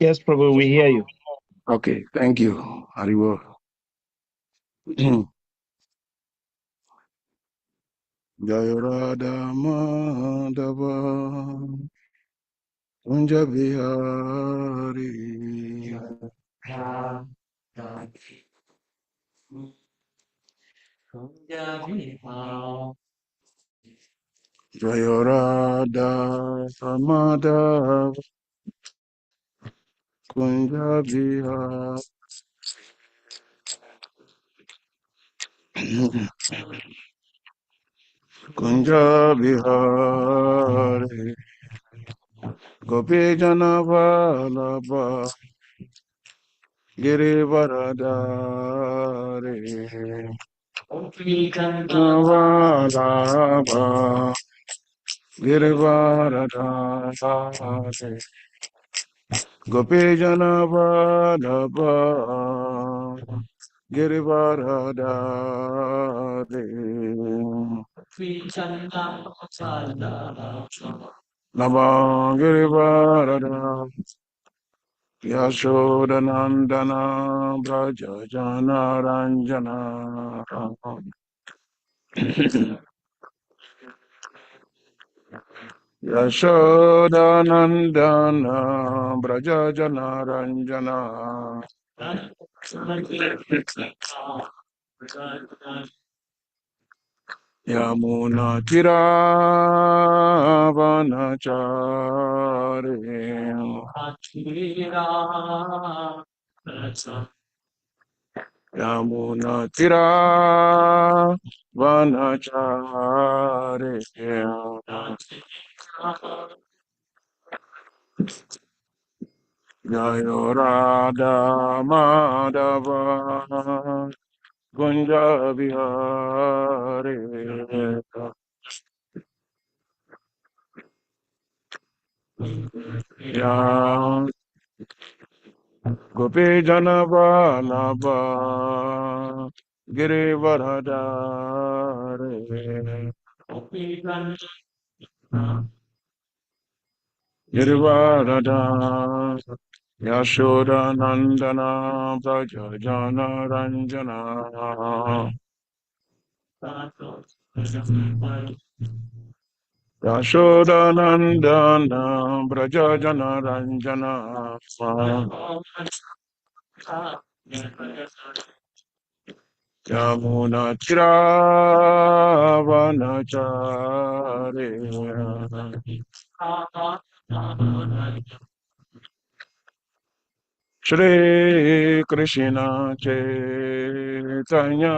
Yes, Prabhu, we hear you. Okay, thank you, Haribo. Jayarada Madhava Kunja Bihari Jayarada Madhava Kunja Bihari Kunja Bihari Gopi Janavalabha Girivaradari Janavalabha Girivaradari Gopi Janavalabha Girivaradari Nava Girivaradari Yashodanandana Braja Jana Ranjana Yashodanandana Braja Jana Ranjana Yamuna Tiravanachari Yamuna Tiravanachari Jayorada Madhava Gunja Bihari Ya Gopi Janavalabha Girivaradari Girivaradari Yashoda Nandana Braja Jana Ranjana Yashoda Nandana Braja Jana Ranjana Yamuna Chiravanachari Shri Krishna Chaitanya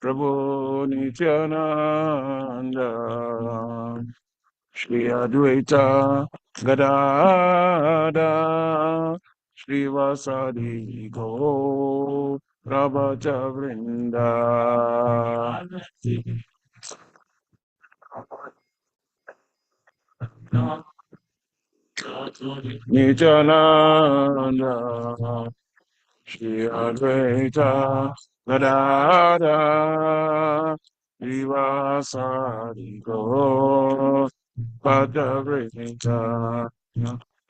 Prabhu Nityananda Shri Advaita Gadada Shri Vasadi Go Prabhaja Vrinda Nityananda Shri Advaita Gadada Shri Vasadi Go Prabhaja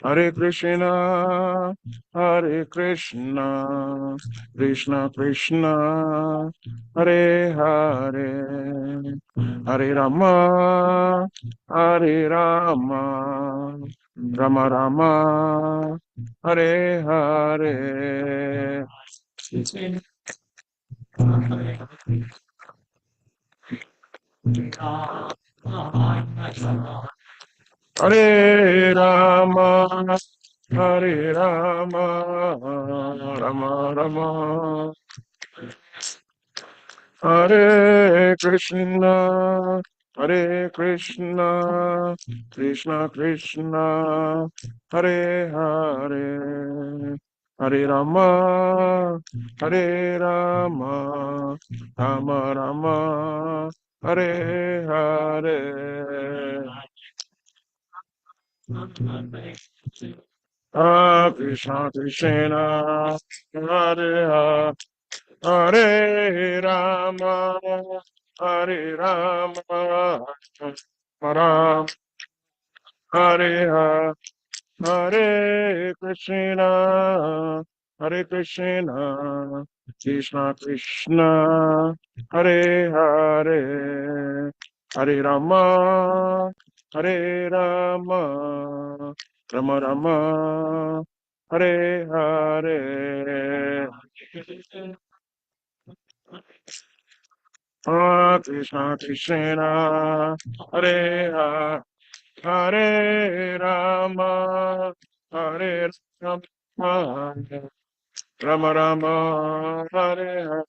Hare Krishna, Hare Krishna, Krishna Krishna, Hare Hare, Hare Rama, Hare Rama, Rama Rama, Hare Hare. Hare Rama, Hare Rama, Rama Rama, Hare Krishna, Hare Krishna, Krishna Krishna, Hare Hare, Hare Rama, Hare Rama, Rama Rama, Hare Hare. Krishna Krishna, Hare Hare. Hare Rama, Hare Rama, Rama Hare Hare, Hare Krishna, Hare Krishna, Krishna Krishna, Hare Hare, Hare Rama, Hare Rama, Rama Rama, Hare Hare. Krishna Krishna, Hare Hare. Hare Rama, Hare Rama, Rama Rama, Hare Hare.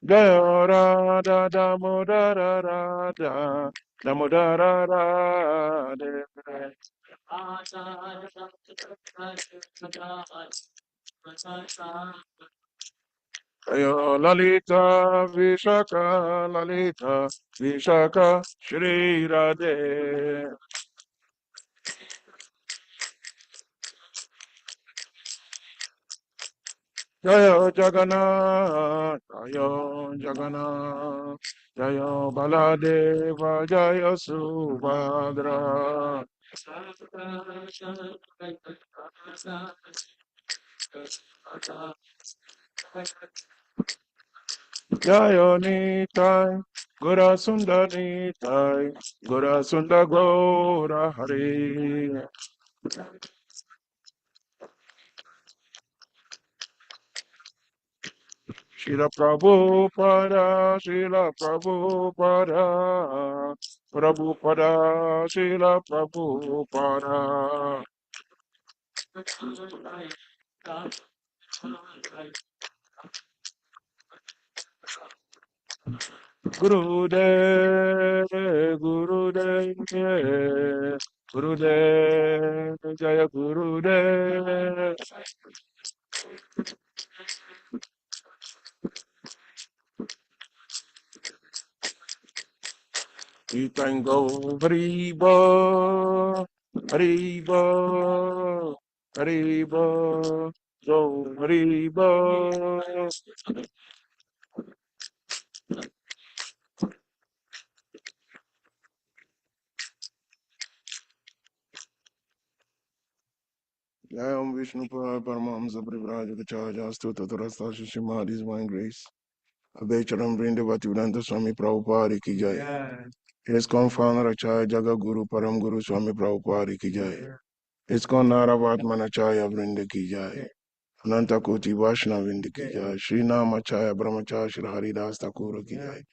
Jaya Radha Damodara Radha, Damodara Radha. Jaya Lalita Vishaka, Lalita Vishaka, Shri Radhe. Jaya Jagannath, Jaya Jagannath, Jaya Baladeva, Jaya Subhadra. Jaya Nitai, Gura Sundar Nitai, Gura Sundar Gora Hari. Shila Prabhupada, Shila Prabhupada, Prabhupada, Shila Prabhupada. Gurudev, Gurudev, Gurudev, Jaya Gurudev. We can go Hariba, Hariba, Hariba, go Hariba. Jayam Vishnu Paramamsa Privrajaka Chaja Stuta Turasta Srimad Divine Grace. Abecharam Vrindavati Vedanta Swami Prabhupada Ki Jai. ISKCON founder Acharya Jaga Guru Param Guru Swami Prabhupada Ki Jai. ISKCON Naravatmanacharya Vrinda Ki Jai. Ananta Koti Vaishnava Vrinda Ki Jai. Shri Namacharya Brahmacharya Shri Haridas Thakur Ki Jai.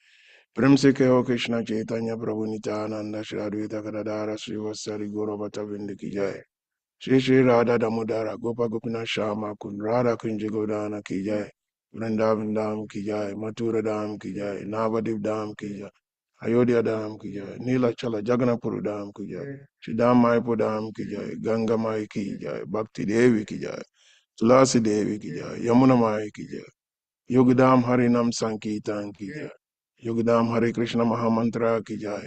Prem se Keho Krishna Chaitanya Prabhu Nityananda Shri Advaita Gadadara Shri Vasari Guru Bhatta Vrinda Ki Jai. Shri Shri Radha Damodara Gopa Gopinath Shama Kun Radha Kunja Godana Ki Jai. Vrindavan Dham Ki Jai. Mathura Dham Ki Jai. Navadip Dham Ki Jai. Ayodhya Dham Ki Jai. Nila Chala Jagannathpur Dham Ki Jai. Shridham Mayapur Dham Ki Jai. Ganga Mai Ki Jai. Bhakti Devi Ki Jai. Tulasi Devi Ki Jai. Yamuna Mai Ki Jai. Yogdam Harinam Sankirtan Ki Jai. Yogdam Hare Krishna Mahamantra Ki Jai.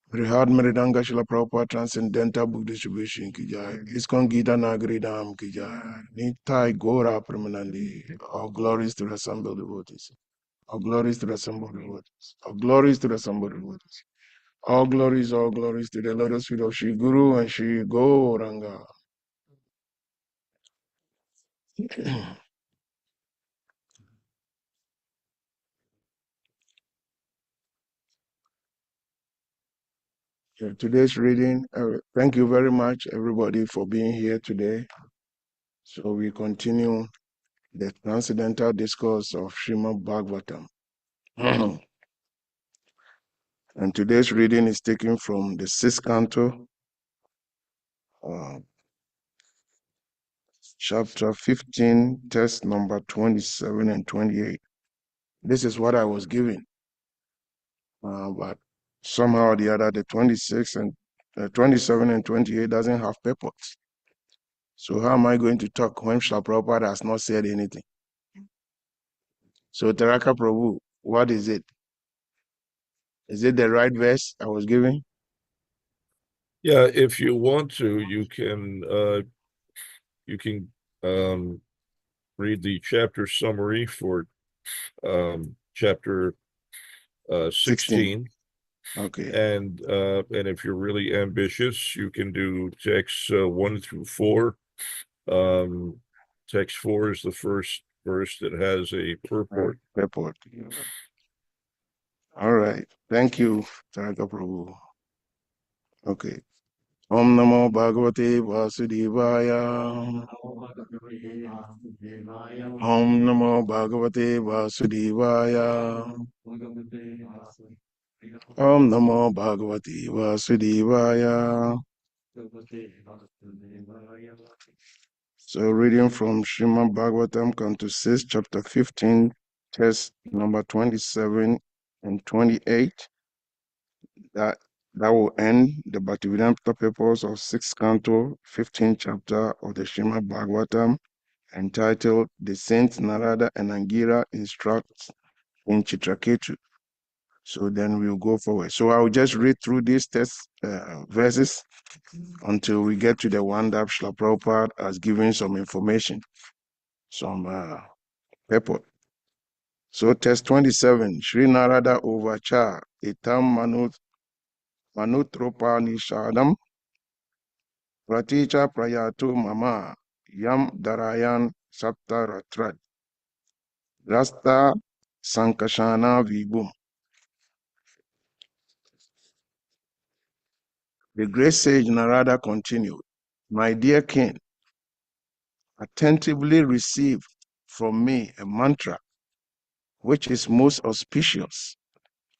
Brihad Meridanga Shila Prabhupada Transcendental Book Distribution Ki Jai. ISKCON Gita Nagari Dham Ki Jai. Nitai Gora Premanandi. All glories to the assembled devotees. All glories to the assembled devotees. All glories to the assembled devotees. All glories to the lotus feet of Shri Guru and Shri Gauranga. Today's reading, thank you very much, everybody, for being here today. So we continue the transcendental discourse of Srimad Bhagavatam. And today's reading is taken from the sixth canto, chapter 15, text number 27 and 28. This is what I was given, but somehow or the other, the 26 and 27 and 28 doesn't have purpose. So how am I going to talk when Srila Prabhupada has not said anything? So Taraka Prabhu, what is it? Is it the right verse I was giving? Yeah, if you want to, you can read the chapter summary for chapter 16. Okay. And if you're really ambitious, you can do texts 1 through 4. Text 4 is the first verse that has a purport. Purport. All right. Thank you, Taraka Prabhu. Okay. Om Namo Bhagavate Vasudevaya. Om Namo Bhagavate Vasudevaya. Om Namo Bhagavate Vasudevaya. So reading from Srimad Bhagavatam, Canto 6, Chapter 15, text number 27 and 28. That will end the Bhaktivedanta purpose of 6th Canto, 15th chapter of the Srimad Bhagavatam, entitled The Saints Narada and Angira Instruct in Chitraketu. So then we'll go forward. So I'll just read through these text verses until we get to the one that Srila Prabhupada has given some information, some purport. So text 27, Sri Narada Ovachar, Itam Manutropa Nishadam, Praticha Prayatu Mama, Yam Darayan Saptaratrat, Rasta Sankashana Vibhum. The great sage Narada continued, My dear king, attentively receive from me a mantra which is most auspicious.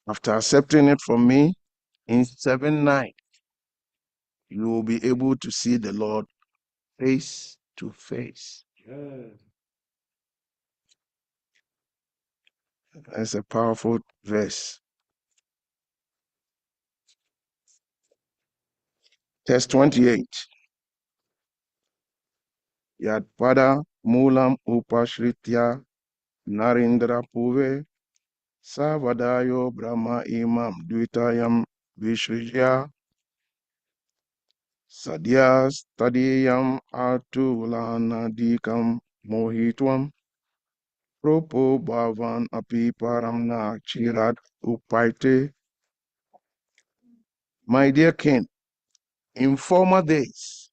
After accepting it from me, in 7 nights, you will be able to see the Lord face to face. That's a powerful verse. Text 28. Yadpada Mulam Upashritya Narendra Puve Savadayo Brahma Imam Dvitayam Vishrijya Sadyas Tadiyam Atulanadikam Mohitwam Propo Bhavan Api Paramna Chirat Upaite. My dear king, in former days,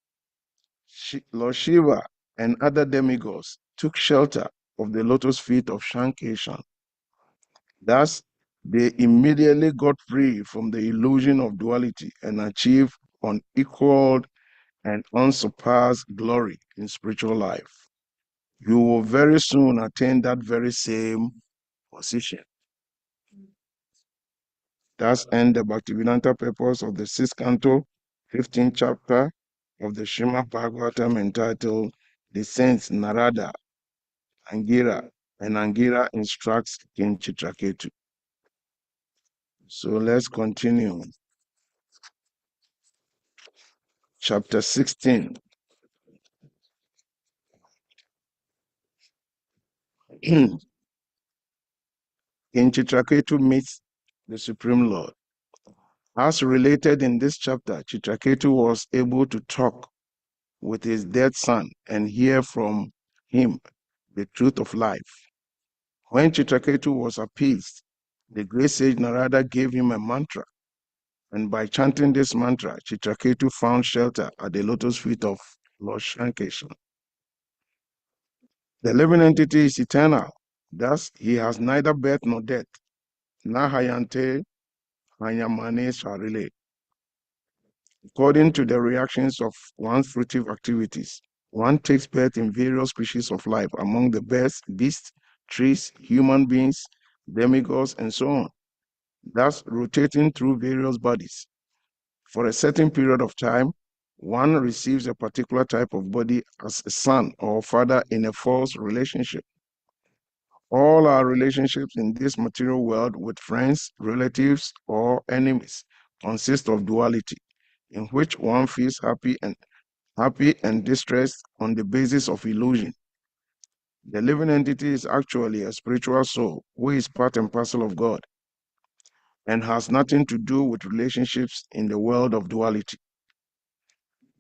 Lord Shiva and other demigods took shelter of the lotus feet of Shankeshan. Thus, they immediately got free from the illusion of duality and achieved unequaled and unsurpassed glory in spiritual life. You will very soon attain that very same position. Thus end the Bhaktivedanta purpose of the 6th canto, 15th chapter of the Srimad Bhagavatam, entitled The Saints Narada, Angira, and Angira Instructs King Chitraketu. So let's continue. Chapter 16. King Chitraketu meets the Supreme Lord. As related in this chapter, Chitraketu was able to talk with his dead son and hear from him the truth of life. When Chitraketu was appeased, the great sage Narada gave him a mantra, and by chanting this mantra, Chitraketu found shelter at the lotus feet of Lord Shankeshan. The living entity is eternal, thus he has neither birth nor death. Nahayante Hanyamane Sharile. According to the reactions of one's fruitive activities, one takes birth in various species of life among the birds, beasts, trees, human beings, demigods, and so on, thus rotating through various bodies. For a certain period of time, one receives a particular type of body as a son or father in a false relationship. All our relationships in this material world with friends, relatives, or enemies consist of duality, in which one feels happy and distressed on the basis of illusion. The living entity is actually a spiritual soul who is part and parcel of God and has nothing to do with relationships in the world of duality.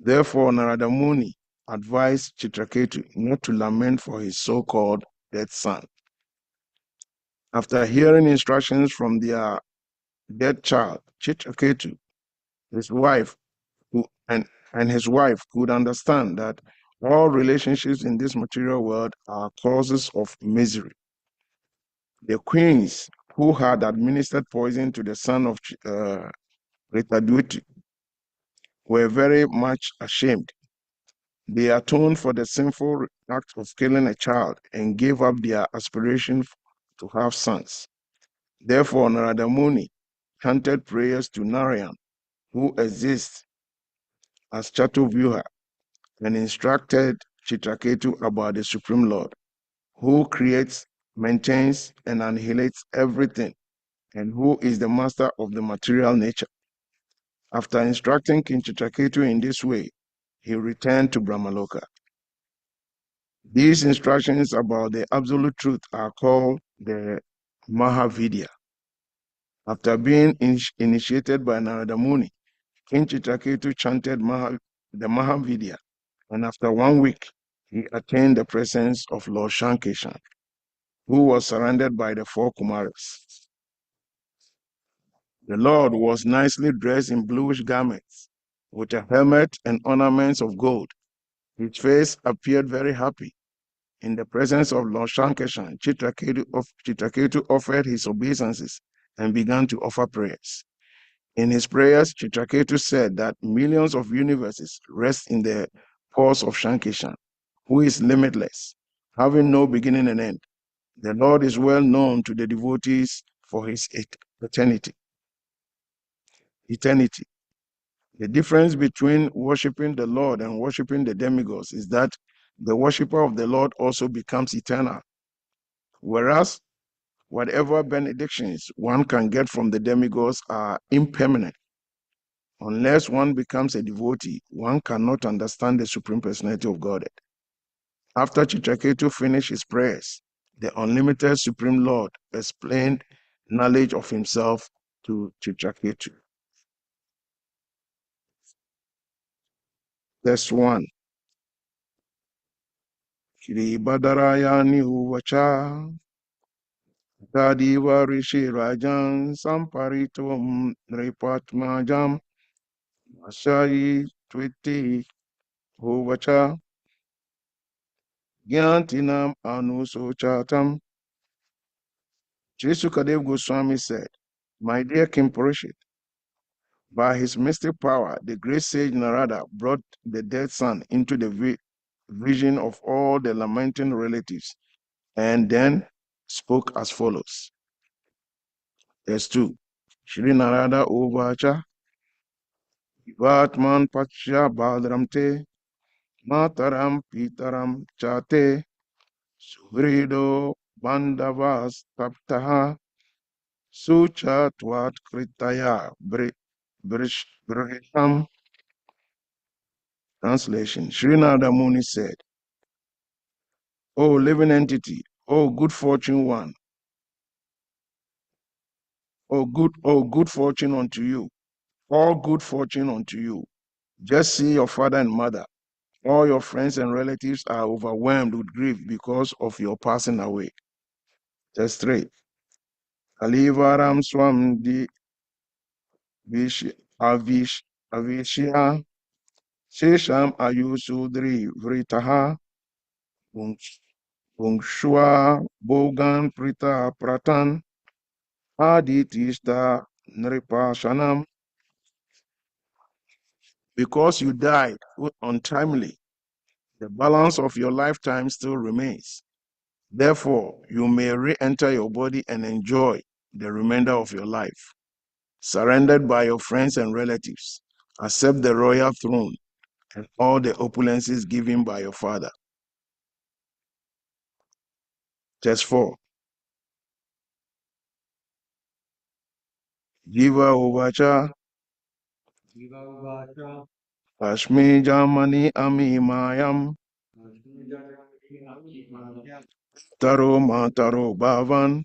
Therefore, Narada Muni advised Chitraketu not to lament for his so-called dead son. After hearing instructions from their dead child, Chitraketu, his wife, who, and his wife could understand that all relationships in this material world are causes of misery. The queens who had administered poison to the son of Ritaduti were very much ashamed. They atoned for the sinful act of killing a child and gave up their aspiration to have sons. Therefore, Narada Muni chanted prayers to Narayan, who exists as Chaturvyuha, and instructed Chitraketu about the Supreme Lord, who creates, maintains, and annihilates everything, and who is the master of the material nature. After instructing King Chitraketu in this way, he returned to Brahmaloka. These instructions about the absolute truth are called the Mahavidya. After being initiated by Narada Muni, King Chitraketu chanted the Mahavidya, and after 1 week, he attained the presence of Lord Shankeshan, who was surrounded by the 4 Kumaras. The Lord was nicely dressed in bluish garments, with a helmet and ornaments of gold. His face appeared very happy. In the presence of Lord Shankeshan, Chitraketu offered his obeisances and began to offer prayers. In his prayers, Chitraketu said that millions of universes rest in the paws of Shankeshan, who is limitless, having no beginning and end. The Lord is well known to the devotees for his eternity. The difference between worshiping the Lord and worshiping the demigods is that the worshiper of the Lord also becomes eternal, whereas whatever benedictions one can get from the demigods are impermanent. Unless one becomes a devotee, one cannot understand the Supreme Personality of Godhead. After Chitraketu finished his prayers, the unlimited Supreme Lord explained knowledge of himself to Chitraketu. Verse 1. Shri Badarayani Uvacha Tadiva Rishi Rajan Samparitum Nripatmajam Ashayi Twiti Uvacha Gyantinam Anusochatam. Sri Sukadev Goswami said, "My dear King Parishit, by his mystic power, the great sage Narada brought the dead son into the vision of all the lamenting relatives and then spoke as follows." Verse 2. Shri Narada Uvacha Vatman Pacha Badramte Mataram Pitaram Chate Suvrido Bandavas Taptaha Suchatvat Kritaya Brisham. Translation. Sri Narada Muni said, "O living entity, O good fortune one, O good fortune unto you, all good fortune unto you. Just see your father and mother. All your friends and relatives are overwhelmed with grief because of your passing away." Verse 3. Kalivaram swam di avishya shesham ayusudri vritaha Bungshua Bogan Prita Pratan Aditista Nripashanam. Because you died untimely, the balance of your lifetime still remains. Therefore, you may re-enter your body and enjoy the remainder of your life. Surrendered by your friends and relatives, accept the royal throne and all the opulences given by your father. Verse 4. Jiva Uvacha Ashmi Jamani Ami Mayam Taro Mataro Bhavan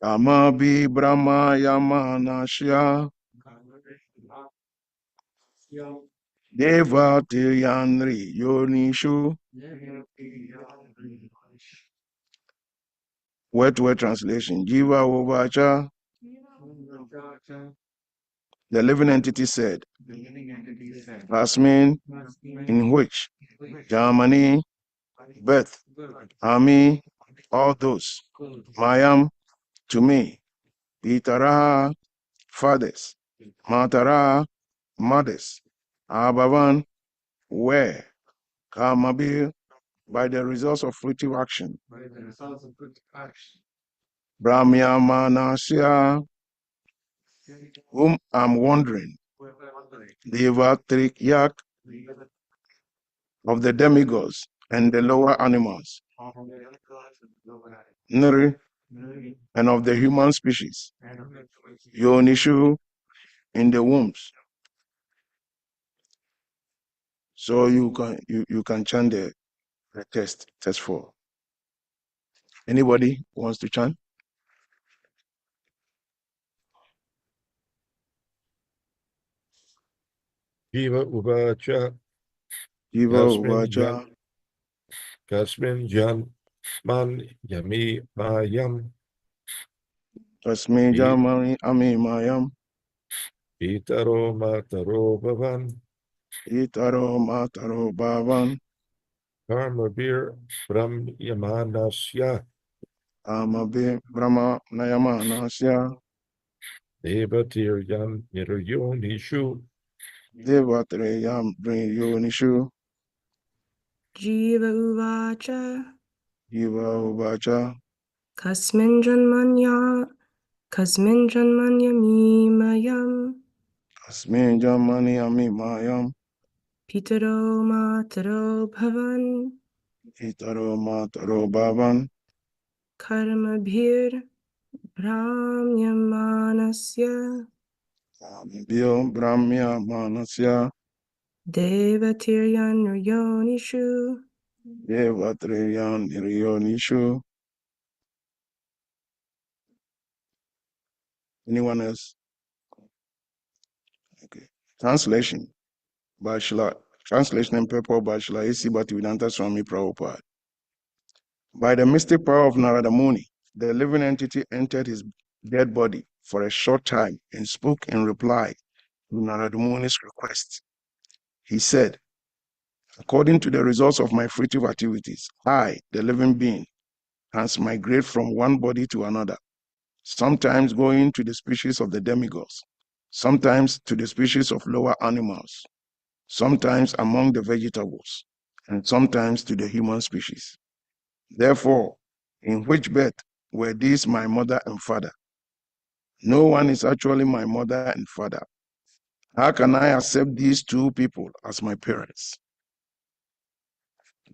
Amabi Brahma Yamanashya Deva Tilyanri Yonishu word-to-word translation. Jiva Uvacha. The living entity said, Rasmin, in which Germany, birth, Ami, all those, Mayam, to me, Pitara, fathers, Matara, mothers, Abavan, where, Kamabil, by the results of fruitive action, Brahmya Manasya, whom I'm wondering, Deva Yak of the demigods and the lower animals, Nri, and of the human species, Yonishu, in the wombs. So you can chant the test 4. Anybody wants to chant? Jiva Uvacha Jiva Uvacha. Kasmin Jan Man Yami Mayam Tasmi Jamani Ami Mayam. Itaro Mataro Bhavan Itaro Mataro Bhavan. Karma Bir Brahm Yamanasya Amabe Brahma Nayama Nasya. Devatir Yan Niryonishu Devatreyam Yonishu. Jiva Uvacha Jiva Uvacha. Kasmin Janmanya Mimayam Asmin Jamani Ami Mayam. Pitaro Mataro Bhavan Itaro Mataro Bhavan. Karma Bhir Brahmyamanasya Bio Brahmya Manasya. Devatiryan Yonishu Devatreyam Yonishu. Anyone else? Okay. Translation by Translation and purport by Srila A.C. Bhaktivedanta Swami Prabhupada. By the mystic power of Narada Muni, the living entity entered his dead body for a short time and spoke in reply to Narada Muni's request. He said, according to the results of my fruitive activities, I, the living being, transmigrate from one body to another, sometimes going to the species of the demigods, sometimes to the species of lower animals, sometimes among the vegetables, and sometimes to the human species. Therefore, in which birth were these my mother and father? No one is actually my mother and father. How can I accept these two people as my parents?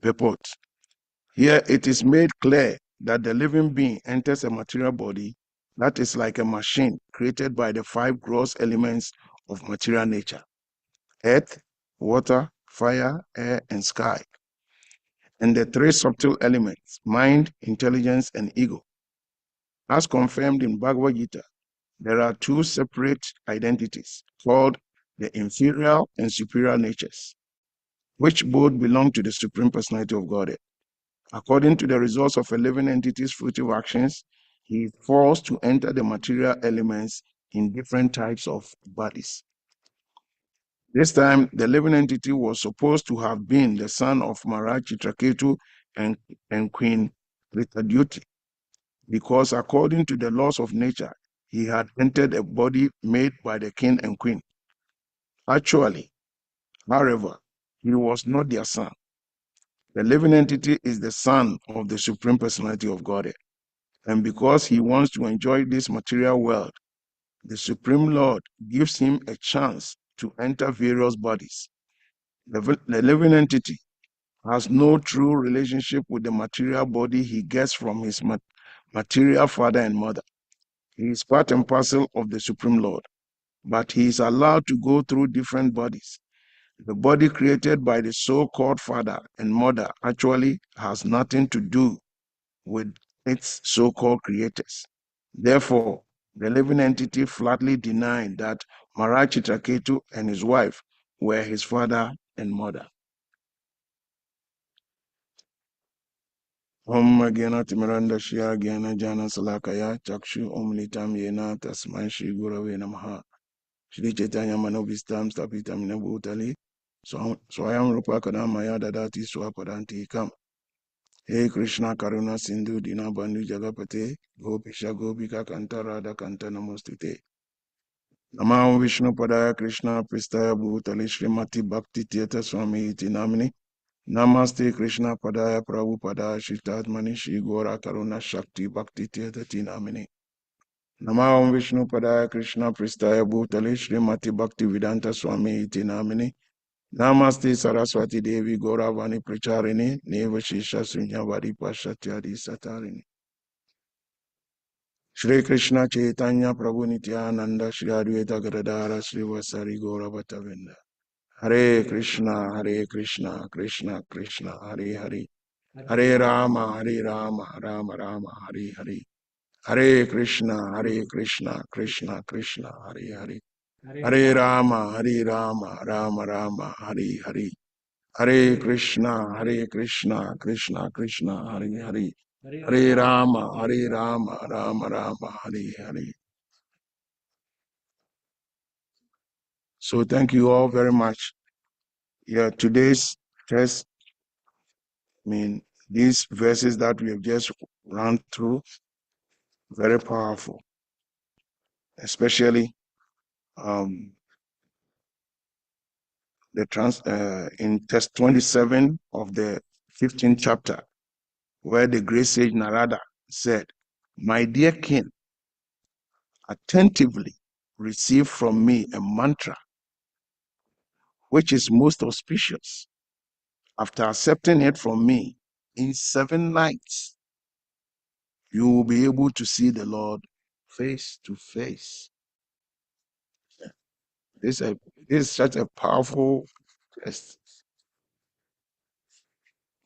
Purport. Here it is made clear that the living being enters a material body that is like a machine created by the 5 gross elements of material nature: earth, water, fire, air, and sky, and the 3 subtle elements: mind, intelligence, and ego. As confirmed in Bhagavad Gita, there are 2 separate identities called the inferior and superior natures, which both belong to the Supreme Personality of Godhead. According to the results of a living entity's fruitive actions, he is forced to enter the material elements in different types of bodies. This time, the living entity was supposed to have been the son of Maharaj Chitraketu and Queen Ritadyuti, because according to the laws of nature, he had entered a body made by the king and queen. Actually, however, he was not their son. The living entity is the son of the Supreme Personality of Godhead. And because he wants to enjoy this material world, the Supreme Lord gives him a chance to enter various bodies. The living entity has no true relationship with the material body he gets from his material father and mother. He is part and parcel of the Supreme Lord, but he is allowed to go through different bodies. The body created by the so-called father and mother actually has nothing to do with its so-called creators. Therefore, the living entity flatly denied that Maharaj Chitraketu and his wife were his father and mother. Om Gyana Timiranda Shya Gyana Jana Salakaya Chakshu Om Nitam Yena Tasmai Shri Gurave Namaha Shri Chaitanya Manovistam Stapitam Nabhutali Swayam Rupa Kadamaya Dadati Swapadanti Kam. Hey Krishna Karuna Sindhu Dina Bandhu Jagapate Gopisha Gopika Kanta Radha Kanta Namostite Namah Vishnu Padaya Krishna Pristaya Bhutali Srimati Bhakti Tirtha Swami Iti Namini Namaste Krishna Padaya Prabhupada Shritatmani Shri Gora Karuna Shakti Bhakti Tirtha Tinamini Namah Vishnu Padaya Krishna Pristaya Bhutali Srimati Bhakti Vedanta Swami Iti Namini Namaste Saraswati Devi Gauravani Pracharini Neva Shisha Srinyavari Pashatyadi Satarini Shri Krishna Chaitanya Prabhu Nityananda Shri Advaita Gadadara Shri Vasari Gaurabhatavinda Hare Krishna Krishna Krishna Hare Hare Hare Rama Rama Rama Hare Hare Hare Krishna Krishna Krishna Hare Hare Hare Rama Rama Rama Hare Hare Hare Krishna Krishna Krishna Hare Hare Hare Rama Rama Rama Hare Hare. So thank you all very much. Yeah, today's test, these verses that we have just run through, very powerful, especially in test 27 of the 15th chapter, where the great sage Narada said, "My dear king, attentively receive from me a mantra which is most auspicious. After accepting it from me, in 7 nights, you will be able to see the Lord face to face." This is such a powerful test.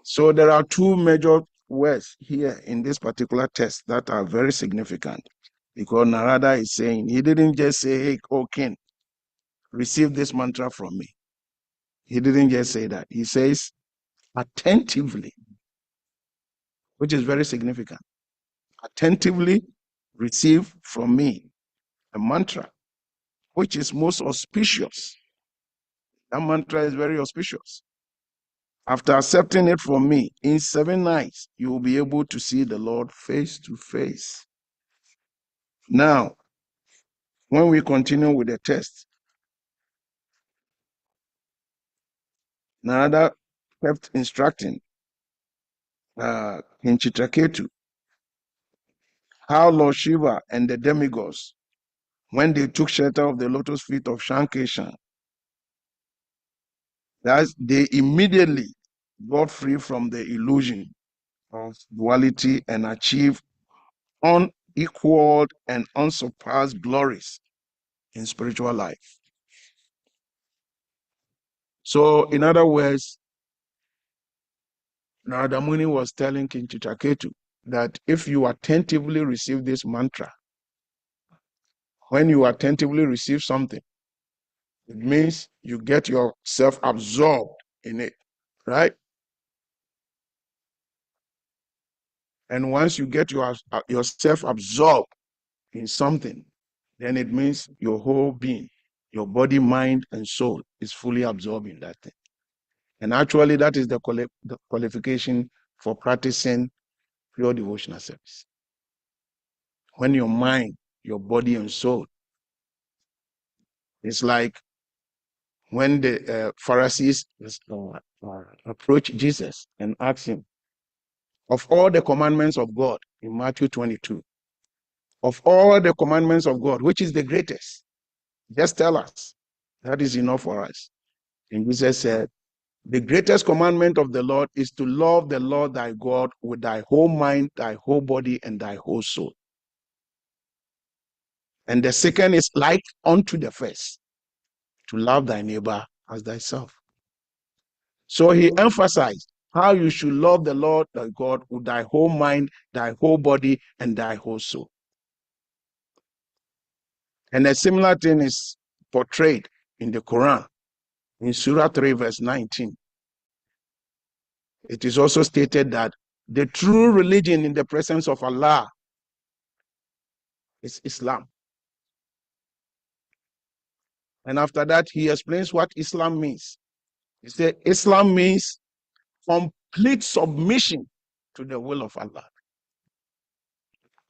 So there are 2 major words here in this particular test that are very significant, because Narada is saying, he didn't just say, "Hey, oh king, receive this mantra from me." He didn't just say that. He says, attentively, which is very significant. Attentively receive from me a mantra which is most auspicious. That mantra is very auspicious. After accepting it from me, in 7 nights, you will be able to see the Lord face to face. Now, when we continue with the test, Narada kept instructing in Chitraketu how Lord Shiva and the demigods, when they took shelter of the lotus feet of Shankeshan, that they immediately got free from the illusion of duality and achieved unequaled and unsurpassed glories in spiritual life. So, in other words, Narada Muni was telling King Chitraketu that if you attentively receive this mantra, when you attentively receive something, it means you get yourself absorbed in it, right? And once you get yourself absorbed in something, then it means your whole being, your body, mind, and soul is fully absorbed in that thing. And actually, that is the qualification for practicing pure devotional service. When your mind, your body, and soul, it's like when the Pharisees approach Jesus and ask him, of all the commandments of God in Matthew 22, of all the commandments of God, which is the greatest? Just tell us. That is enough for us. And Jesus said, the greatest commandment of the Lord is to love the Lord thy God with thy whole mind, thy whole body, and thy whole soul. And the second is like unto the first, to love thy neighbor as thyself. So he emphasized how you should love the Lord thy God with thy whole mind, thy whole body, and thy whole soul. And a similar thing is portrayed in the Quran, in Surah 3, verse 19. It is also stated that The true religion in the presence of Allah is Islam. And after that, he explains what Islam means. He said, Islam means complete submission to the will of Allah.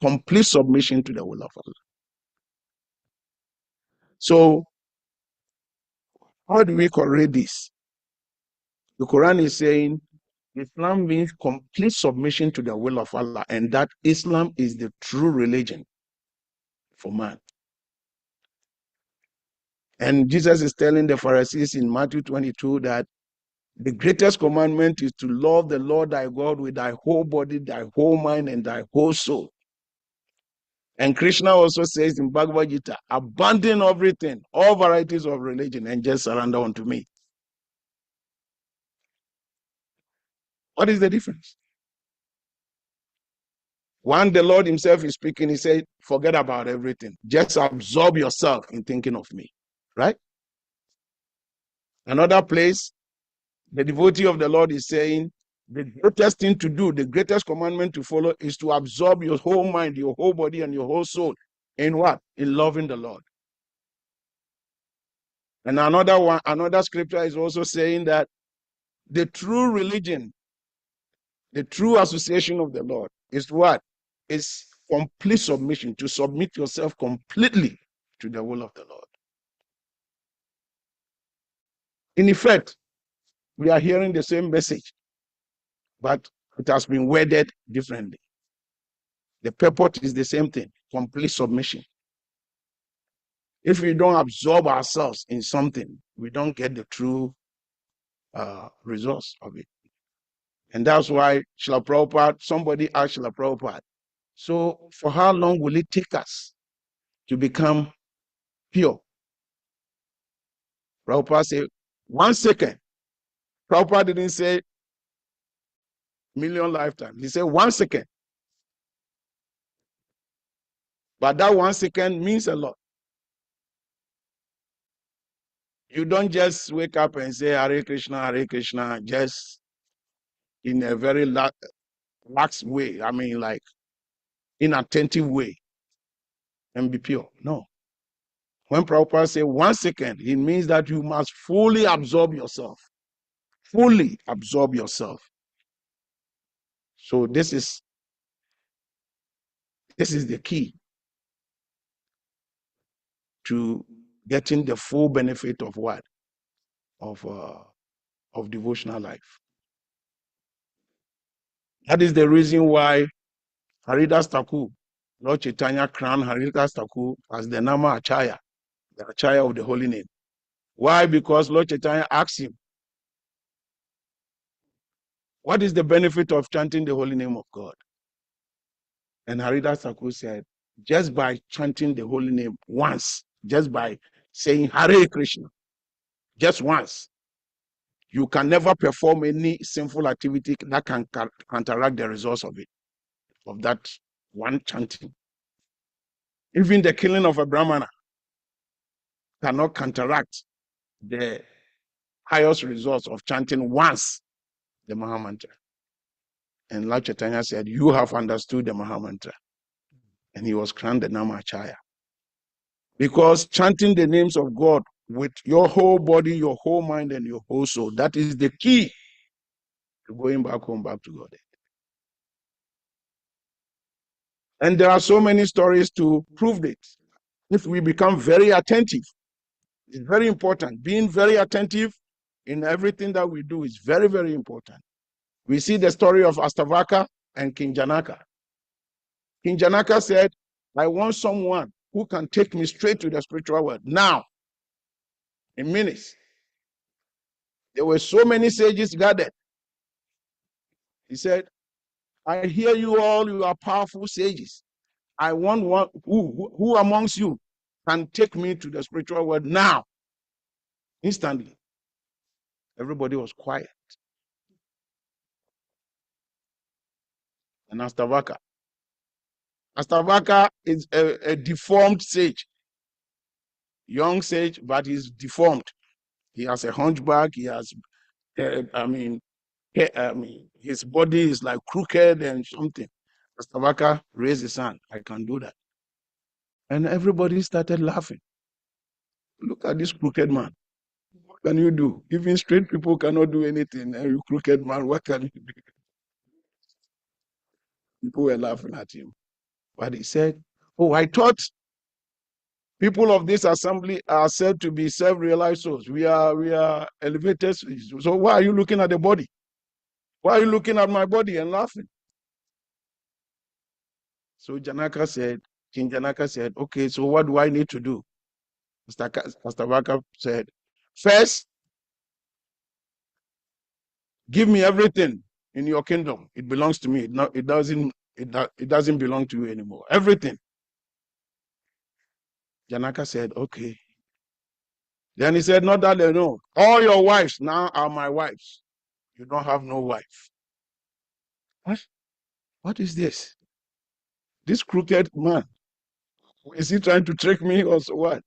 Complete submission to the will of Allah. So, how do we correct this? The Quran is saying Islam means complete submission to the will of Allah, and that Islam is the true religion for man. And Jesus is telling the Pharisees in Matthew 22 that the greatest commandment is to love the Lord thy God with thy whole body, thy whole mind, and thy whole soul. And Krishna also says in Bhagavad Gita, abandon everything, all varieties of religion, and just surrender unto me. What is the difference? When the Lord himself is speaking, he said, forget about everything. Just absorb yourself in thinking of me. Right? Another place, the devotee of the Lord is saying, the greatest thing to do, the greatest commandment to follow is to absorb your whole mind, your whole body, and your whole soul. In what? In loving the Lord. And another scripture is also saying that the true religion, the true association of the Lord is what? Is complete submission, to submit yourself completely to the will of the Lord. In effect, we are hearing the same message, but it has been worded differently. The purport is the same thing, complete submission. If we don't absorb ourselves in something, we don't get the true results of it. And that's why Srila Prabhupada, somebody asked Srila Prabhupada, so for how long will it take us to become pure? Prabhupada said, 1 second. Prabhupada didn't say million lifetimes. He said 1 second. But that 1 second means a lot. You don't just wake up and say Hare Krishna, just in a very lax way. I mean, like inattentive way and be pure. No. When Prabhupada says 1 second, it means that you must fully absorb yourself. Fully absorb yourself. So this is the key to getting the full benefit of what? Of devotional life. That is the reason why Haridas Thakur, Lord Chaitanya crowned Haridas Thakur as the Nama Acharya, the Acharya of the holy name. Why? Because Lord Chaitanya asked him, what is the benefit of chanting the holy name of God? And Haridas Thakur said, just by chanting the holy name once, just by saying Hare Krishna, just once, you can never perform any sinful activity that can counteract the results of it, of that one chanting. Even the killing of a Brahmana cannot counteract the highest results of chanting once the Mahamantra. And Lord Chaitanya said, you have understood the Mahamantra. And he was crowned the Namacharya. Because chanting the names of God with your whole body, your whole mind, and your whole soul, that is the key to going back home, back to God. And there are so many stories to prove it. If we become very attentive, it's very important. Being very attentive in everything that we do is very, very important. We see the story of Astavaka and King Janaka. King Janaka said, I want someone who can take me straight to the spiritual world now, in minutes. There were so many sages gathered. He said, I hear you all, you are powerful sages. I want one who amongst you can take me to the spiritual world now, instantly. Everybody was quiet. And Astavaka is a deformed sage, young sage, but he's deformed. He has a hunchback. He has, his body is like crooked and something. Astavaka raised his hand. I can do that. And everybody started laughing. Look at this crooked man. What can you do? Even straight people cannot do anything. And you crooked man, what can you do? People were laughing at him. But he said, oh, I thought people of this assembly are said to be self-realized souls. We are elevated. So why are you looking at the body? Why are you looking at my body and laughing? So King Janaka said, okay, so what do I need to do? Astavaka said, first, give me everything in your kingdom. It belongs to me. It doesn't belong to you anymore. Everything. Janaka said, okay. Then he said, not that they know. All your wives now are my wives. You don't have no wife. What is this? This crooked man. Is he trying to trick me or so what?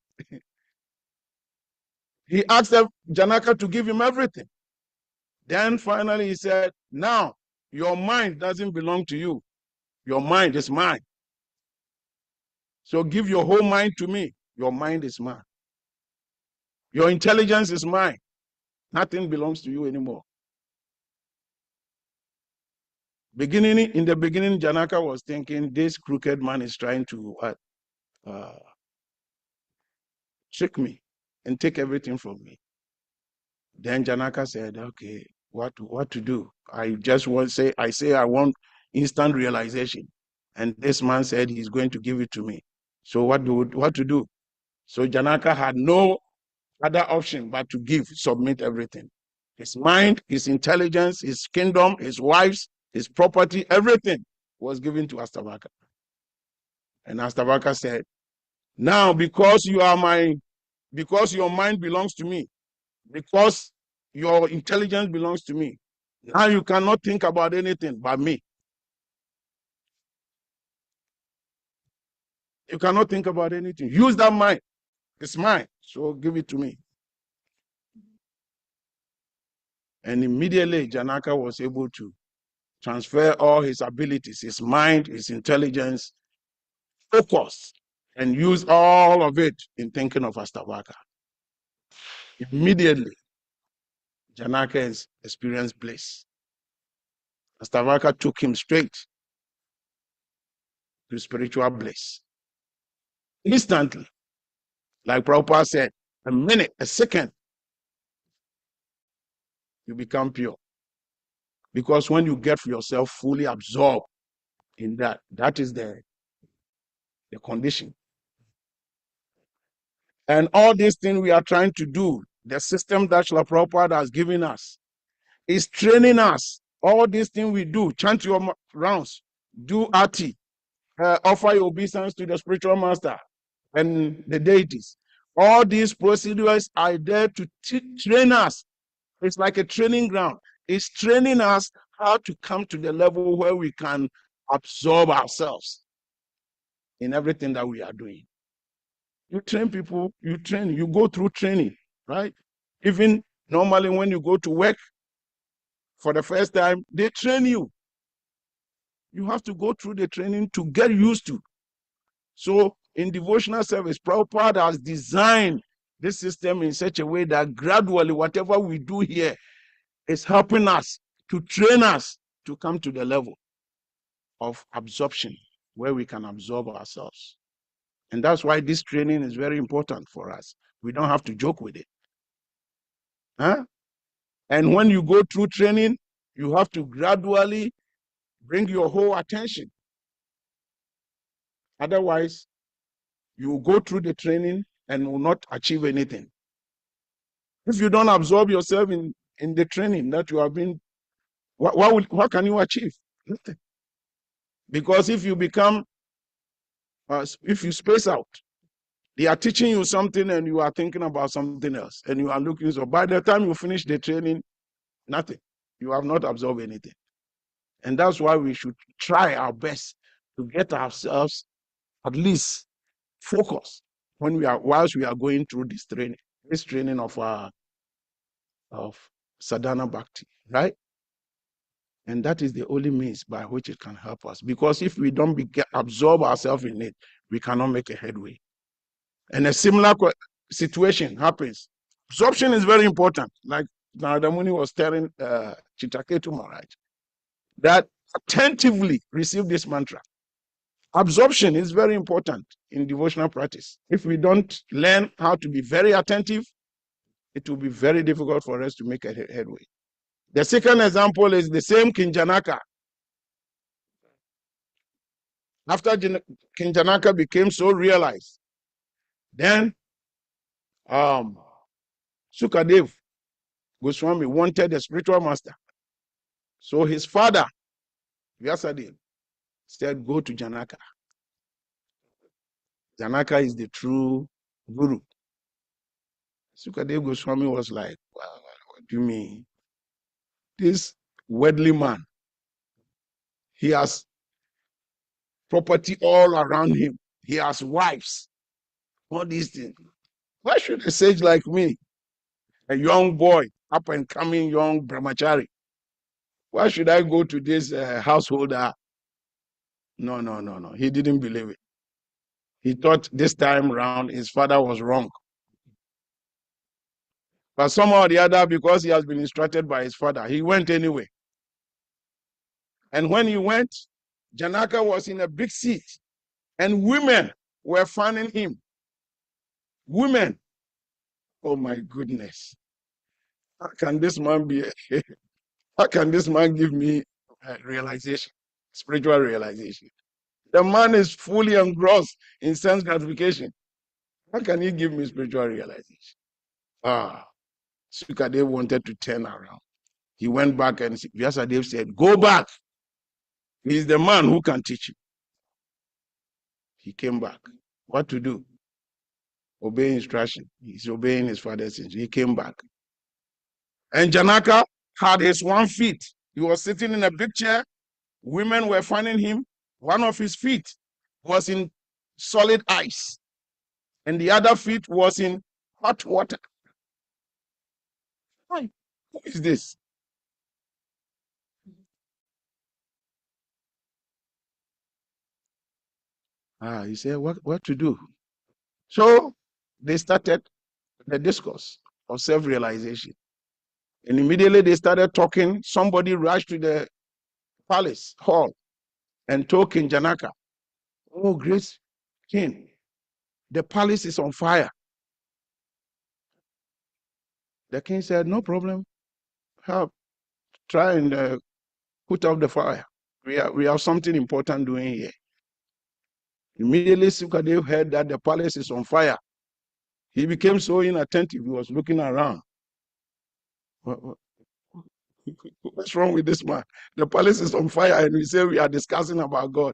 He asked Janaka to give him everything. Then finally he said, now your mind doesn't belong to you. Your mind is mine. So give your whole mind to me. Your mind is mine. Your intelligence is mine. Nothing belongs to you anymore. In the beginning, Janaka was thinking this crooked man is trying to trick me and take everything from me. Then Janaka said, okay, what to do? I say I want instant realization. And this man said he's going to give it to me. So what to do? So Janaka had no other option but to submit everything. His mind, his intelligence, his kingdom, his wives, his property, everything was given to Astavaka. And Astavaka said, now because your mind belongs to me, because your intelligence belongs to me, now you cannot think about anything but me. You cannot think about anything. Use that mind. It's mine. So give it to me. And immediately Janaka was able to transfer all his abilities, his mind, his intelligence, focus, and use all of it in thinking of Astavaka. Immediately, Janaka experienced bliss. Astavaka took him straight to spiritual bliss. Instantly, like Prabhupada said, a minute, a second, you become pure. Because when you get yourself fully absorbed in that is the condition. And all these things we are trying to do, the system that Srila Prabhupada has given us, is training us. All these things we do, chant your rounds, do arti, offer your obeisance to the spiritual master and the deities. All these procedures are there to train us. It's like a training ground. It's training us how to come to the level where we can absorb ourselves in everything that we are doing. You train people, you go through training, right? Even normally when you go to work for the first time, they train you. You have to go through the training to get used to. So in devotional service, Prabhupada has designed this system in such a way that gradually whatever we do here is helping us to train us to come to the level of absorption where we can absorb ourselves. And that's why this training is very important for us. We don't have to joke with it. Huh? And when you go through training, you have to gradually bring your whole attention. Otherwise, you will go through the training and will not achieve anything. If you don't absorb yourself in the training that you have been, what can you achieve? Nothing. Because if you if you space out, they are teaching you something and you are thinking about something else and you are looking, so by the time you finish the training, nothing. You have not absorbed anything. And that's why we should try our best to get ourselves at least focused whilst we are going through this training of sadhana bhakti, right? And that is the only means by which it can help us. Because if we don't absorb ourselves in it, we cannot make a headway. And a similar situation happens. Absorption is very important. Like Narada Muni was telling Chitraketu Maharaj, that attentively receive this mantra. Absorption is very important in devotional practice. If we don't learn how to be very attentive, it will be very difficult for us to make a headway. The second example is the same King Janaka. After King Janaka became so realized, then Sukadev Goswami wanted a spiritual master. So his father, Vyasadeva, said, go to Janaka. Janaka is the true guru. Sukadev Goswami was like, well, what do you mean? This worldly man, he has property all around him. He has wives, all these things. Why should a sage like me, a young boy, up and coming young brahmachari, why should I go to this householder? No. He didn't believe it. He thought this time around his father was wrong. But somehow or the other, because he has been instructed by his father, he went anyway. And when he went, Janaka was in a big seat, and women were fanning him. Women. Oh my goodness. How can this man be? How can this man give me realization, spiritual realization? The man is fully engrossed in sense gratification. How can he give me spiritual realization? Sukadev wanted to turn around. He went back and Vyasadeva said, go back. He's the man who can teach you. He came back. What to do? Obey instruction. He's obeying his father's instruction. He came back. And Janaka had his 1 feet. He was sitting in a big chair. Women were fanning him. One of his feet was in solid ice, and the other feet was in hot water. Why? Who is this? He said, what to do? So they started the discourse of self-realization. And immediately they started talking. Somebody rushed to the palace hall and told King Janaka, oh, great king, the palace is on fire. The king said, no problem. Try and put out the fire. We have something important doing here. Immediately Sukadev heard that the palace is on fire. He became so inattentive. He was looking around. What's wrong with this man? The palace is on fire and we say we are discussing about God.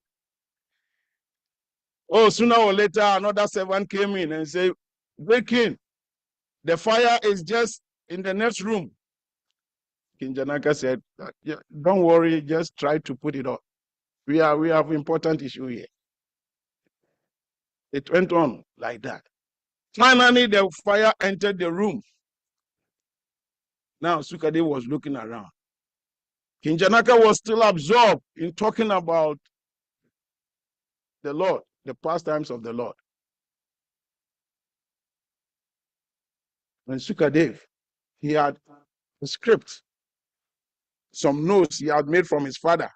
Oh, sooner or later, another servant came in and said, great king, the fire is just in the next room. King Janaka said, yeah, don't worry, just try to put it off. We have important issue here. It went on like that. Finally, the fire entered the room. Now, Sukadev was looking around. King Janaka was still absorbed in talking about the Lord, the pastimes of the Lord. And Sukadev, he had a script, some notes he had made from his father.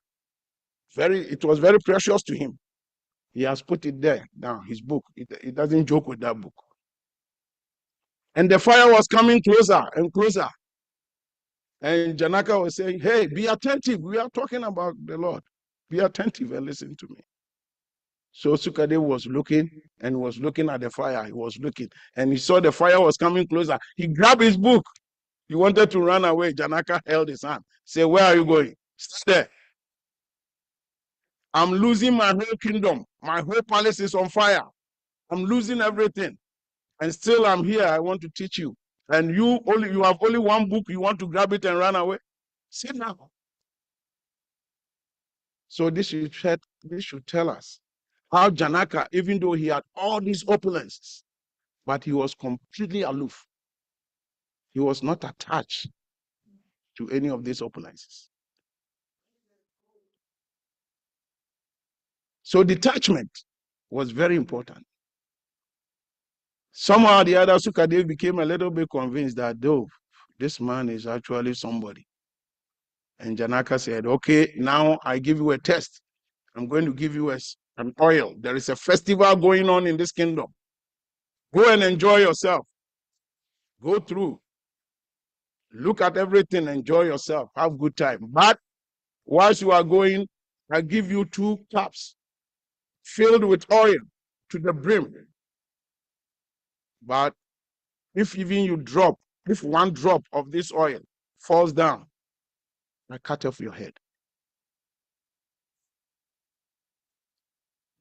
It was very precious to him. He has put it there down, his book. He doesn't joke with that book. And the fire was coming closer and closer. And Janaka was saying, hey, be attentive. We are talking about the Lord. Be attentive and listen to me. So Sukadev was looking and was looking at the fire. He was looking and he saw the fire was coming closer. He grabbed his book. He wanted to run away. Janaka held his hand. Say, where are you going? Stay there. I'm losing my whole kingdom. My whole palace is on fire. I'm losing everything. And still I'm here. I want to teach you. And you have only 1 book. You want to grab it and run away? Sit down. So this should tell us how Janaka, even though he had all these opulences, but he was completely aloof. He was not attached to any of these opulences. So detachment was very important. Somehow the other Sukadev became a little bit convinced that, though, this man is actually somebody. And Janaka said, okay, now I give you a test. I'm going to give you an oil. There is a festival going on in this kingdom. Go and enjoy yourself. Go through. Look at everything, enjoy yourself, have good time. But whilst you are going, I give you 2 cups filled with oil to the brim. But if even you drop, if 1 drop of this oil falls down, I cut off your head.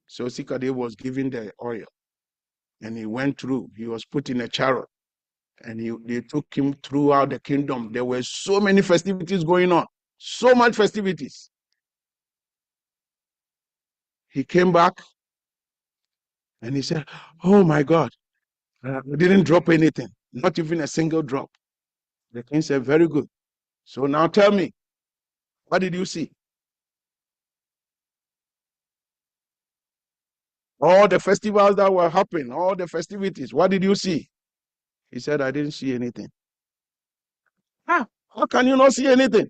So Sikadev was given the oil and he went through. He was put in a chariot and they took him throughout the kingdom. There were so many festivities going on, so much festivities. He came back and he said, oh my God, I didn't drop anything, not even a single drop. The king said, very good. So now tell me, what did you see? All the festivals that were happening, all the festivities, what did you see? He said, I didn't see anything. How can you not see anything?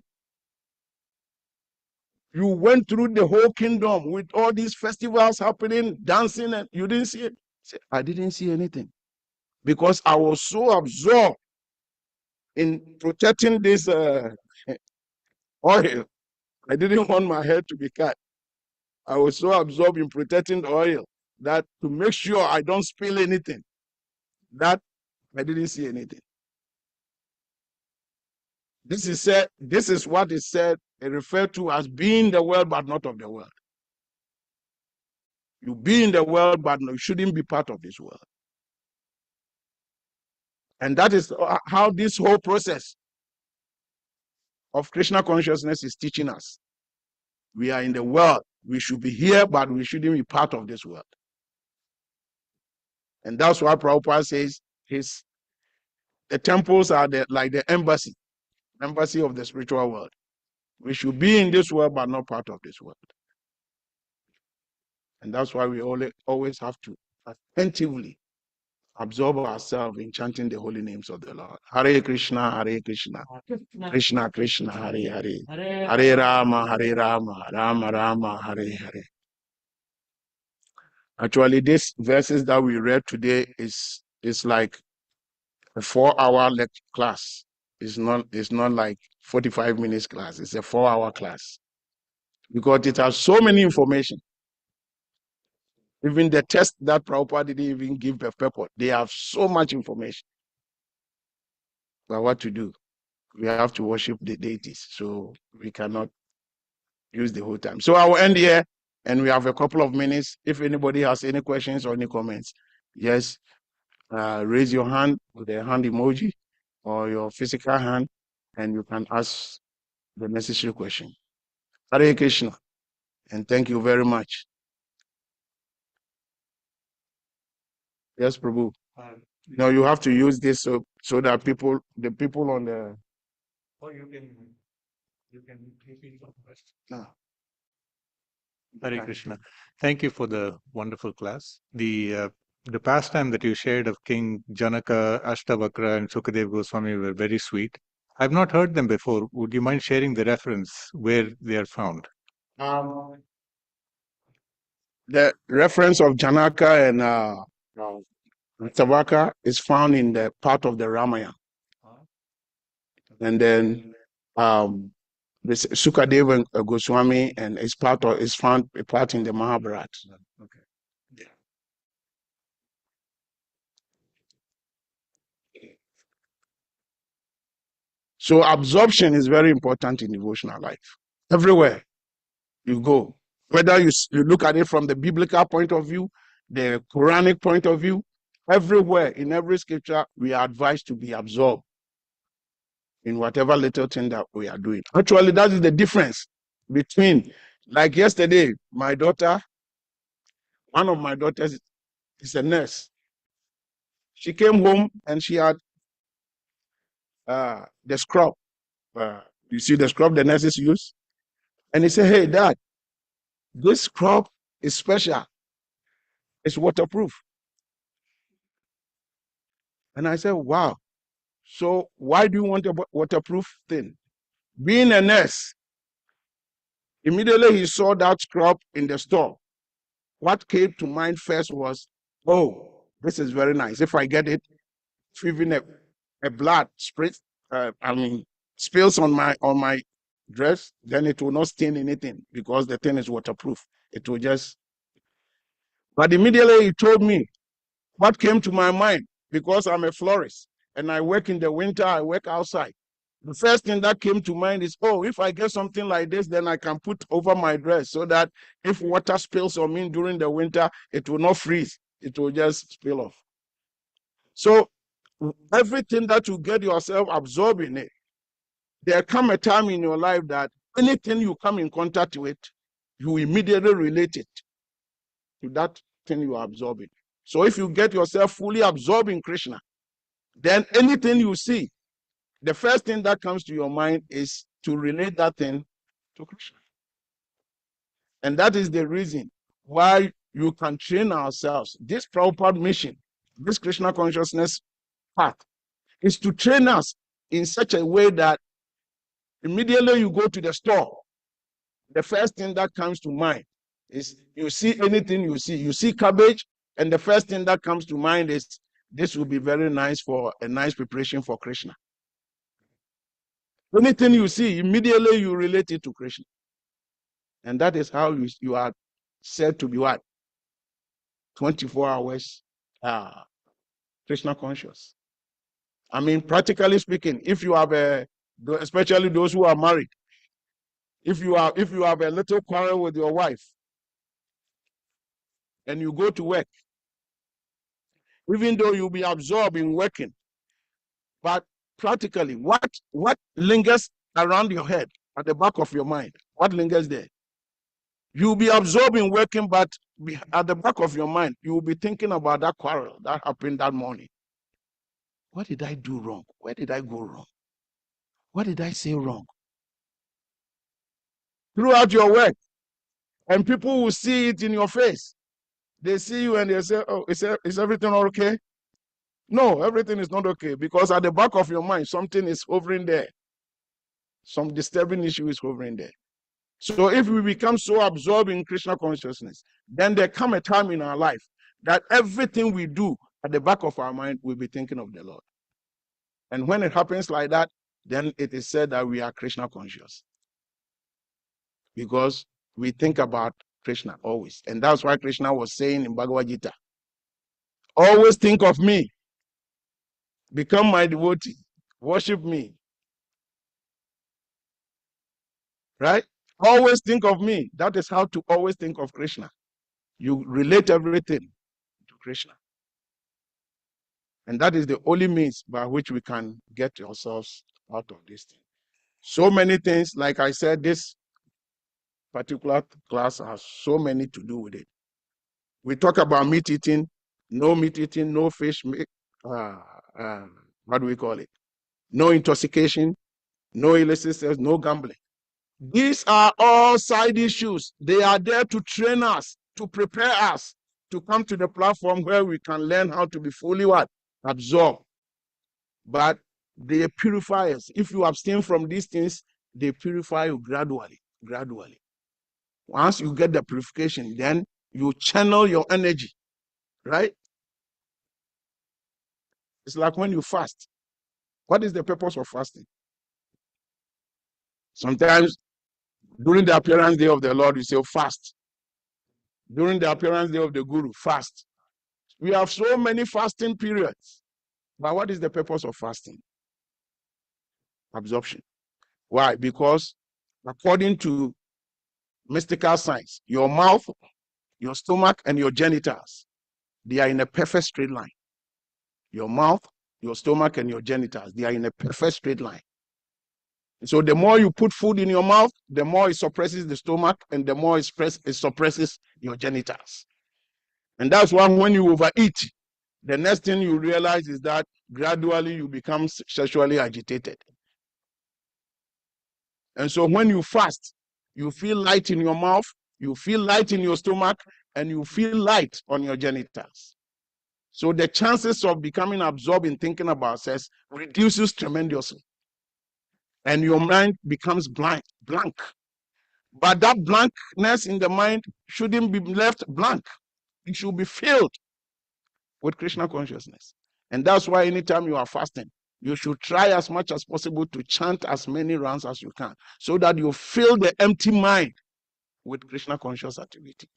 You went through the whole kingdom with all these festivals happening, dancing, and you didn't see it. Said, I didn't see anything because I was so absorbed in protecting this oil. I didn't want my head to be cut. I was so absorbed in protecting the oil that to make sure I don't spill anything, that I didn't see anything. This is what is said and referred to as being the world but not of the world. You be in the world, but you shouldn't be part of this world. And that is how this whole process of Krishna consciousness is teaching us. We are in the world. We should be here, but we shouldn't be part of this world. And that's why Prabhupada says the temples are like the embassy of the spiritual world. We should be in this world, but not part of this world. And that's why we always have to attentively absorb ourselves in chanting the holy names of the Lord. Hare Krishna, Hare Krishna, Krishna Krishna, Hare Hare, Hare Rama, Rama Rama, Hare Hare. Actually, these verses that we read today is like a 4-hour lecture class. It's not like 45 minutes class. It's a 4-hour class because it has so many information. Even the test that Prabhupada didn't even give the purport. They have so much information. But what to do? We have to worship the deities, so we cannot use the whole time. So I will end here, and we have a couple of minutes. If anybody has any questions or any comments, yes, raise your hand with the hand emoji or your physical hand, and you can ask the necessary question. Hare Krishna, and thank you very much. Yes, Prabhu. No, you have to use this so that the people on the. Or you can repeat the question. No. Hare Krishna. Thank you for the wonderful class. The pastime that you shared of King Janaka, Ashtavakra, and Sukadev Goswami were very sweet. I've not heard them before. Would you mind sharing the reference where they are found? The reference of Janaka and Ashtavakra is found in the part of the Ramayana. And then this Sukadev and Goswami and is found a part in the Mahabharata. Okay. Yeah. So absorption is very important in devotional life. Everywhere you go, whether you look at it from the biblical point of view, the Quranic point of view, everywhere in every scripture, we are advised to be absorbed in whatever little thing that we are doing. Actually, that is the difference between, like yesterday, one of my daughters is a nurse. She came home and she had the scrub. You see the scrub the nurses use? And he said, hey, Dad, this scrub It's special. It's waterproof. And I said, wow. So why do you want a waterproof thing? Being a nurse, immediately he saw that scrub in the store. What came to mind first was, oh, this is very nice. If I get it, if even a blood spills on my dress, then it will not stain anything because the thing is waterproof. It will just. But immediately he told me what came to my mind, because I'm a florist and I work in the winter, I work outside. The first thing that came to mind is, oh, if I get something like this, then I can put over my dress so that if water spills on me during the winter, it will not freeze. It will just spill off. So everything that you get yourself absorbing it, there come a time in your life that anything you come in contact with, you immediately relate it to that thing you are absorbing. So if you get yourself fully absorbed in Krishna, then anything you see, the first thing that comes to your mind is to relate that thing to Krishna. And that is the reason why you can train ourselves. This Prabhupada mission, this Krishna consciousness path, is to train us in such a way that immediately you go to the store, the first thing that comes to mind is you see anything you see cabbage, and the first thing that comes to mind is this will be very nice for a nice preparation for Krishna. Anything you see, immediately you relate it to Krishna. And that is how you are said to be what? 24 hours Krishna conscious. I mean, practically speaking, if you have especially those who are married, if you have a little quarrel with your wife and you go to work, even though you'll be absorbed in working, but practically what lingers around your head, at the back of your mind? What lingers there? You'll be absorbed in working, but at the back of your mind, you will be thinking about that quarrel that happened that morning. What did I do wrong? Where did I go wrong? What did I say wrong? Throughout your work, and people will see it in your face. They see you and they say, oh, is everything okay? No, everything is not okay, because at the back of your mind, something is hovering there. Some disturbing issue is hovering there. So if we become so absorbed in Krishna consciousness, then there come a time in our life that everything we do at the back of our mind, we'll be thinking of the Lord. And when it happens like that, then it is said that we are Krishna conscious, because we think about Krishna always. And that's why Krishna was saying in Bhagavad Gita, always think of me, become my devotee, worship me. Right? Always think of me. That is how to always think of Krishna. You relate everything to Krishna. And that is the only means by which we can get ourselves out of this thing. So many things, like I said, this particular class has so many to do with it. We talk about meat eating, no fish, what do we call it? No intoxication, no illicit sex, no gambling. These are all side issues. They are there to train us, to prepare us to come to the platform where we can learn how to be fully what? Absorbed. But they purify us. If you abstain from these things, they purify you gradually. Once you get the purification, then you channel your energy, right? It's like when you fast. What is the purpose of fasting? Sometimes during the appearance day of the Lord, you say, oh, fast. During the appearance day of the Guru, fast. We have so many fasting periods. But what is the purpose of fasting? Absorption. Why? Because according to mystical science, your mouth, your stomach, and your genitals, they are in a perfect straight line. Your mouth, your stomach, and your genitals, they are in a perfect straight line. So the more you put food in your mouth, the more it suppresses the stomach, and the more it suppresses your genitals. And that's why when you overeat, the next thing you realize is that gradually you become sexually agitated. And so when you fast, you feel light in your mouth, you feel light in your stomach, and you feel light on your genitals. So the chances of becoming absorbed in thinking about sex reduces tremendously. And your mind becomes blank. But that blankness in the mind shouldn't be left blank. It should be filled with Krishna consciousness. And that's why anytime you are fasting, you should try as much as possible to chant as many rounds as you can, so that you fill the empty mind with Krishna conscious activity.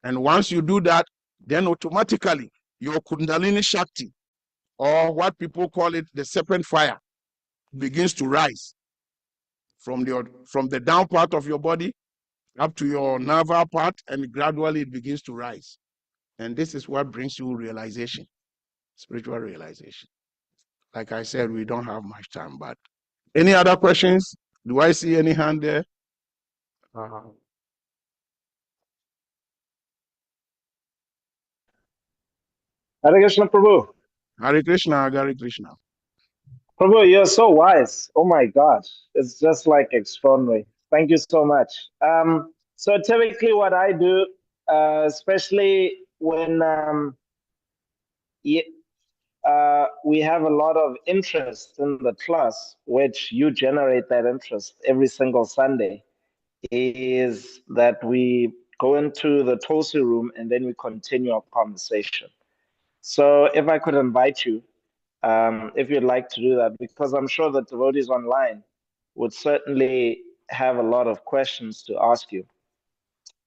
And once you do that, then automatically your Kundalini Shakti, or what people call it, the serpent fire, begins to rise from the down part of your body up to your navel part, and gradually it begins to rise. And this is what brings you realization, spiritual realization. Like I said, we don't have much time, but any other questions? Do I see any hand there? Hare Krishna, Prabhu. Hare Krishna, Hare Krishna. Prabhu, you're so wise. Oh my gosh. It's just like extraordinary. Thank you so much. So typically what I do, especially when we have a lot of interest in the class, which you generate that interest every single Sunday, is that we go into the Tosi room and then we continue our conversation. So if I could invite you, if you'd like to do that, because I'm sure that devotees online would certainly have a lot of questions to ask you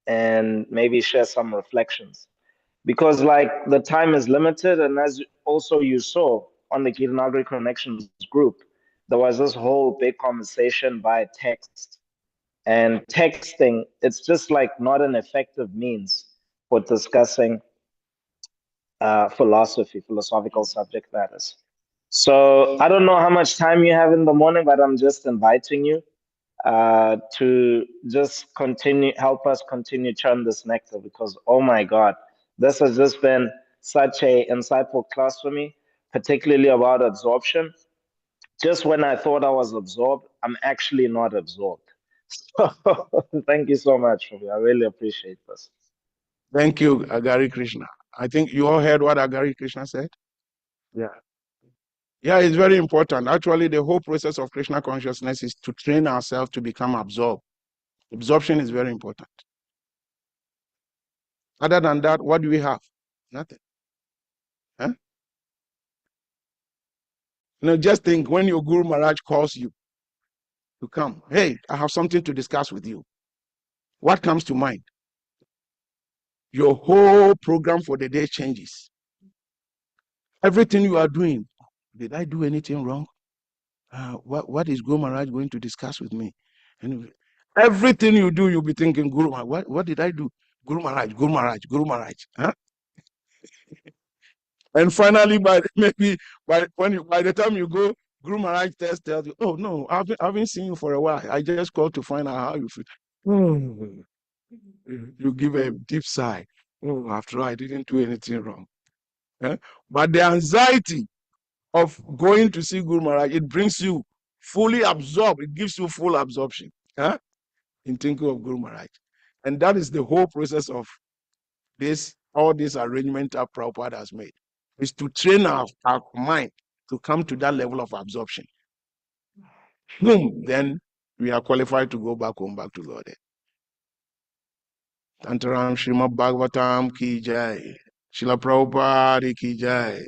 and maybe share some reflections. Because like the time is limited, and as also you saw on the Gita Nagari Connections group, there was this whole big conversation by text. And texting, it's just like not an effective means for discussing philosophical subject matters. So I don't know how much time you have in the morning, but I'm just inviting you to just help us continue churn this nectar, because oh my God, this has just been such a insightful class for me, particularly about absorption. Just when I thought I was absorbed, I'm actually not absorbed. So thank you so much, Ravi. I really appreciate this. Thank you, Hare Krishna. I think you all heard what Hare Krishna said. Yeah. Yeah, it's very important. Actually, the whole process of Krishna consciousness is to train ourselves to become absorbed. Absorption is very important. Other than that, what do we have? Nothing. Huh? Just think, when your Guru Maharaj calls you to come, hey, I have something to discuss with you. What comes to mind? Your whole program for the day changes. Everything you are doing, did I do anything wrong? What is Guru Maharaj going to discuss with me? And everything you do, you'll be thinking, Guru Maharaj, what did I do? Guru Maharaj, Guru Maharaj, Guru Maharaj. Huh? And finally, by the time you go, Guru Maharaj tells you, oh no, I haven't seen you for a while. I just called to find out how you feel. You give a deep sigh. Oh, after all, I didn't do anything wrong. But the anxiety of going to see Guru Maharaj, it brings you fully absorbed. It gives you full absorption in thinking of Guru Maharaj. And that is the whole process of all this arrangement that Prabhupada has made, is to train our mind to come to that level of absorption. Then we are qualified to go back home, back to Lord. Tantaram Srimad Bhagavatam ki jai. Srila Prabhupada ki jai.